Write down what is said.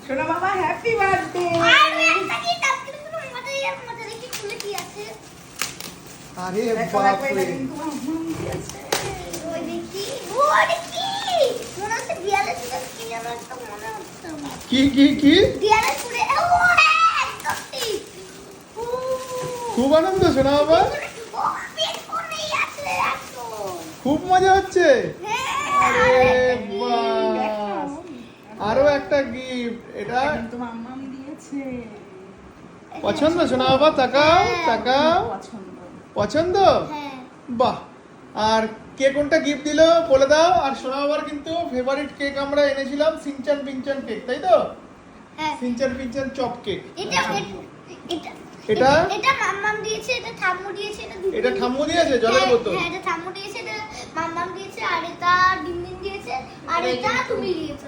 সোনা বাবা happy birthday. আরে একটা কি তাপ কিন্তু মজা দেখি খুলে কি আছে। আরে দেখো বাপ এটা রে, কিন্তু আম্মা দিয়েছে। ওই দেখি মনে হচ্ছে দিয়ালে শুধু কি যেন একটা মনে হচ্ছে আমার। কি কি কি দিয়ালে পুরে ও একদম ঠিক। ও খুব আনন্দ শোনা বাবা, ও পেট কোনেই আছে এখন। খুব মজা হচ্ছে। আরে বাহ, দেখো। আরো একটা গিফট, এটা এটা কিন্তু আম্মা দিয়েছে। পছন্দ শোনা বাবা, তাকাও তাকাও, পছন্দ। পছন্দ। হ্যাঁ বাহ, আর কে কোনটা গিফট দিল বলে দাও। আর সোনা বাবার কিন্তু ফেভারিট কেক আমরা এনেছিলাম সিনচান পিনচান কেক, তাই তো? হ্যাঁ সিনচান পিনচান চপ কেক। এটা এটা এটা মাম্মাম দিয়েছে, এটা ঠাম্মু দিয়েছে, এটা দিদি এটা ঠাম্মু দিয়েছে জলের হ্যাঁ, বোতল। হ্যাঁ এটা ঠাম্মু দিয়েছে, এটা মাম্মাম দিয়েছে, আর এটা ডিমডিম দিয়েছে, আর এটা তুমি দিয়েছো।